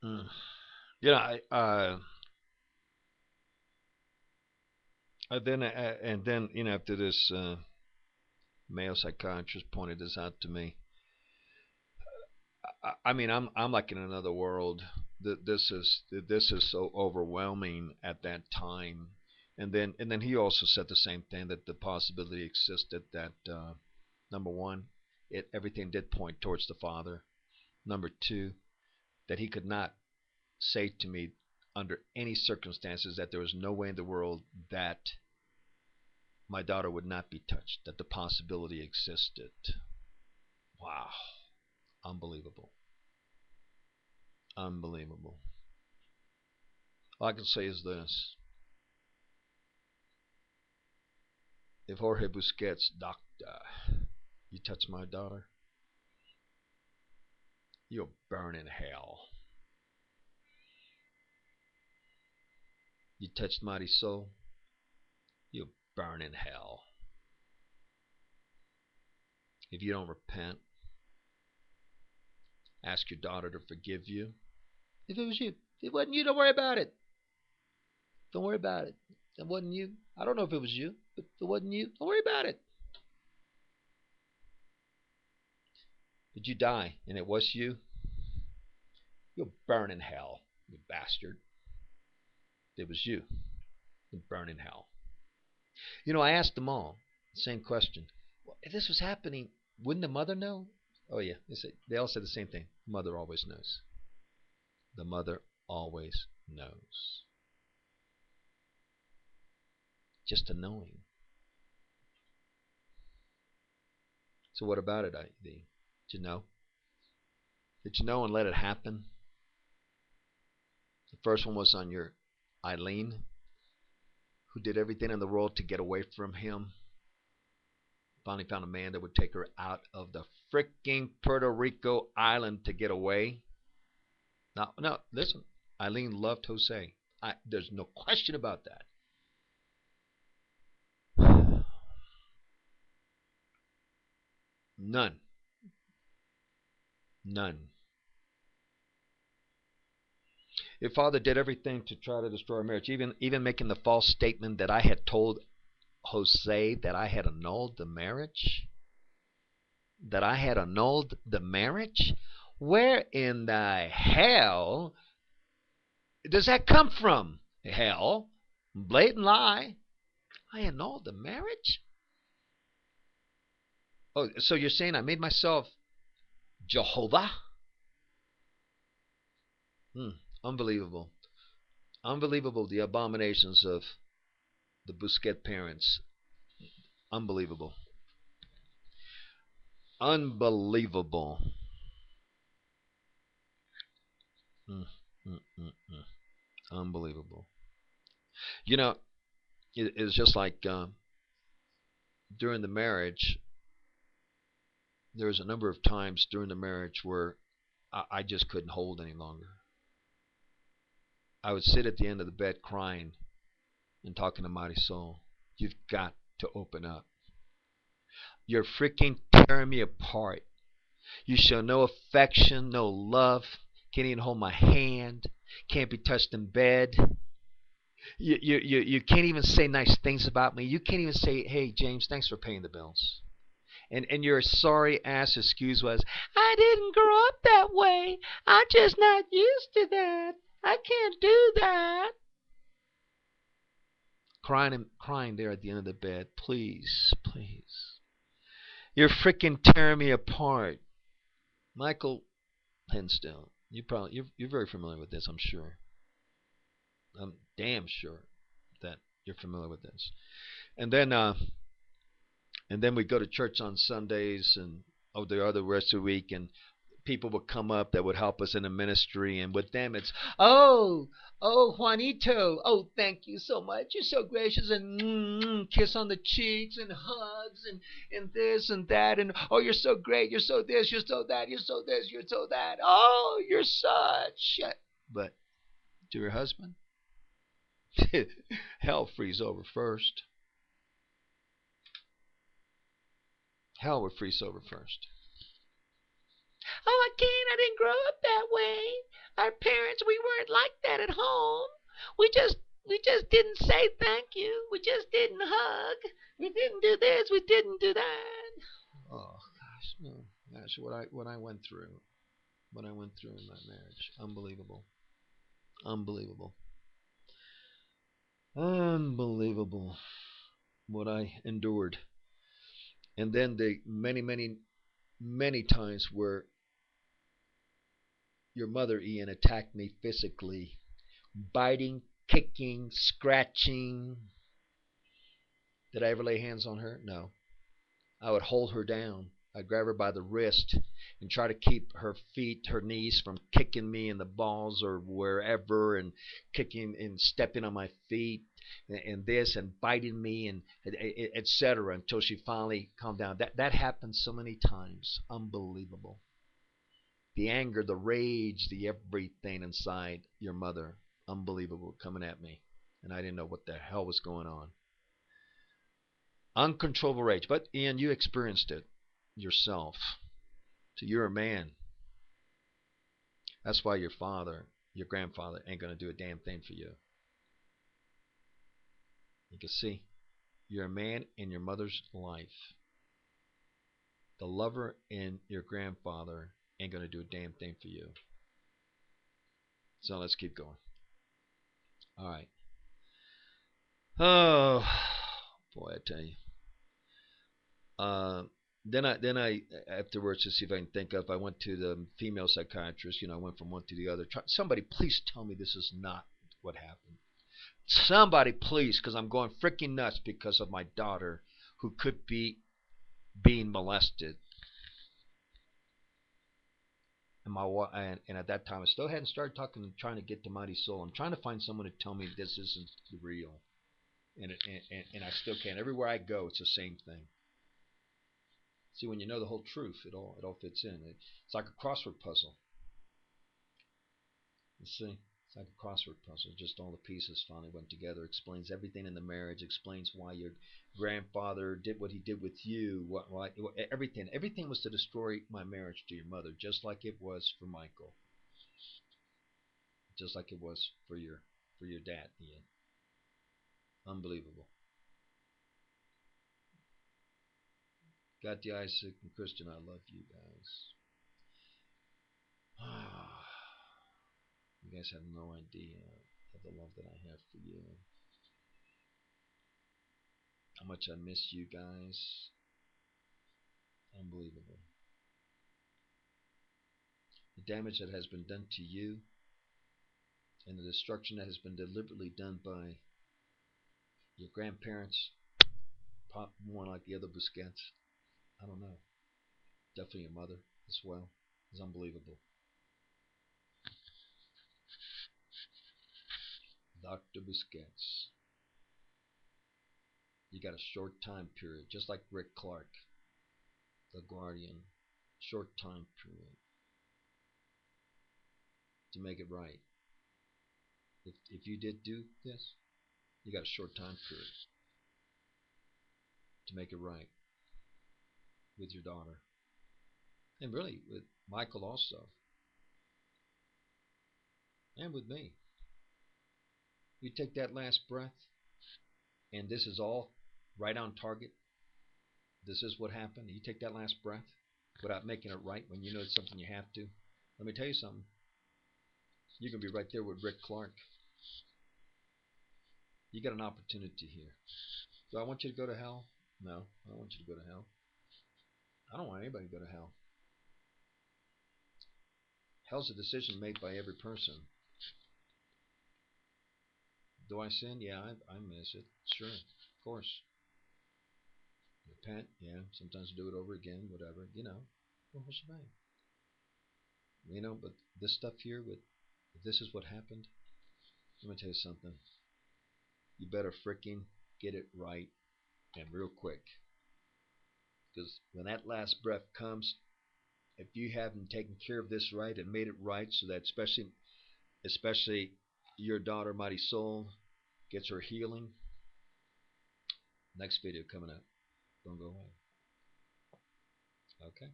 Mm. You know, and then after this male psychiatrist pointed this out to me. I mean, I'm like in another world. This is so overwhelming at that time. And then he also said the same thing, that the possibility existed that number one, it everything did point towards the father. Number two, that he could not say to me under any circumstances that there was no way in the world that my daughter would not be touched, that the possibility existed. Wow. Unbelievable. Unbelievable. All I can say is this. If Jorge Busquets, doctor, you touch my daughter, you'll burn in hell. You touched Marisol, you'll burn in hell. If you don't repent, ask your daughter to forgive you. If it was you, if it wasn't you, don't worry about it. Don't worry about it. If it wasn't you. I don't know if it was you, but if it wasn't you, don't worry about it. Did you die and it was you? You'll burn in hell, you bastard. If it was you. You'll burn in hell. I asked them all the same question. Well, if this was happening, wouldn't the mother know? Oh yeah, they all said the same thing. The mother always knows. The mother always knows. Just a knowing. So what about it, Did you know? Did you know and let it happen? The first one was on your Eileen, who did everything in the world to get away from him. Finally found a man that would take her out of the freaking Puerto Rico island to get away. No, listen. Eileen loved Jose. There's no question about that. None. None. Your father did everything to try to destroy our marriage, even making the false statement that I had told Jose that I had annulled the marriage. That I had annulled the marriage? Where in the hell does that come from? Hell. Blatant lie. I annulled the marriage? Oh, so you're saying I made myself Jehovah? Unbelievable. Unbelievable, the abominations of the Busquet parents. Unbelievable. Unbelievable. Mm, mm, mm, mm. Unbelievable. You know, it's just like during the marriage, there was a number of times during the marriage where I just couldn't hold any longer. I would sit at the end of the bed crying and talking to Marisol. You've got to open up. You're freaking tearing me apart. You show no affection, no love. Can't even hold my hand. Can't be touched in bed. You can't even say nice things about me. You can't even say, hey, James, thanks for paying the bills. And your sorry ass excuse was, I didn't grow up that way. I'm just not used to that. I can't do that. Crying there at the end of the bed. Please, please. You're freaking tearing me apart. Michael Hensdill. You're very familiar with this, I'm sure. I'm damn sure that you're familiar with this. And then we go to church on Sundays and the other rest of the week, and people would come up that would help us in the ministry, and with them it's, oh Juanito, oh thank you so much, you're so gracious, and kiss on the cheeks and hugs and this and that, and oh you're so great, you're so this, you're so that, you're so this, you're so that, oh you're such. But to your husband, hell freeze over first. Hell would freeze over first. Oh, I can't. I didn't grow up that way. our parents, we weren't like that at home. We just we just didn't say thank you. We just didn't hug. We didn't do this. We didn't do that. Oh gosh, no, gosh, what I went through, what I went through in my marriage, unbelievable, unbelievable, unbelievable. What I endured, and then the many times where your mother, Ian, attacked me physically, biting, kicking, scratching. Did I ever lay hands on her? No. I would hold her down. I'd grab her by the wrist and try to keep her feet, her knees from kicking me in the balls or wherever, and kicking and stepping on my feet and this and biting me and etc. until she finally calmed down. That happened so many times. Unbelievable. The anger, the rage, the everything inside your mother, unbelievable, coming at me. And I didn't know what the hell was going on. Uncontrollable rage. But Ian, you experienced it yourself. So you're a man. That's why your father, your grandfather, ain't going to do a damn thing for you. You can see, you're a man in your mother's life. The lover in your grandfather ain't going to do a damn thing for you. So let's keep going. All right. Oh, boy, I tell you. Then I afterwards to see if I can think of. I went to the female psychiatrist. I went from one to the other. Somebody, please tell me this is not what happened. Somebody, please, because I'm going freaking nuts because of my daughter who could be being molested. And at that time, I still hadn't started talking and trying to get to Mighty Soul. I'm trying to find someone to tell me this isn't real, and I still can't. Everywhere I go, it's the same thing. See, when you know the whole truth, it all fits in. It's like a crossword puzzle. You see, it's like a crossword puzzle. Just all the pieces finally went together. Explains everything in the marriage. Explains why your grandfather did what he did with you. Why everything. Everything was to destroy my marriage to your mother, just like it was for Michael. Just like it was for your dad, Ian. Unbelievable. Got the Isaac and Christian. I love you guys. You guys have no idea of the love that I have for you. How much I miss you guys. Unbelievable. The damage that has been done to you and the destruction that has been deliberately done by your grandparents, pop more like the other Busquets. I don't know. Definitely your mother as well. It's unbelievable. Dr. Busquets. You got a short time period, just like Rick Clark, the Guardian. Short time period to make it right. If you did do this, you got a short time period to make it right with your daughter. And really with Michael also. And with me. You take that last breath, and this is all right on target. This is what happened. You take that last breath without making it right when you know it's something you have to. Let me tell you something. You can be right there with Rick Clark. You got an opportunity here. Do I want you to go to hell? No, I don't want you to go to hell. I don't want anybody to go to hell. Hell's a decision made by every person. Do I sin? Yeah, I miss it. Sure, of course. Repent, yeah. Sometimes do it over again, whatever. Whole shebang. But this stuff here, if this is what happened, let me tell you something. You better freaking get it right and real quick. Because when that last breath comes, if you haven't taken care of this right and made it right, so that especially your daughter, Mighty Soul, gets her healing. Next video coming up. Don't go away. Okay.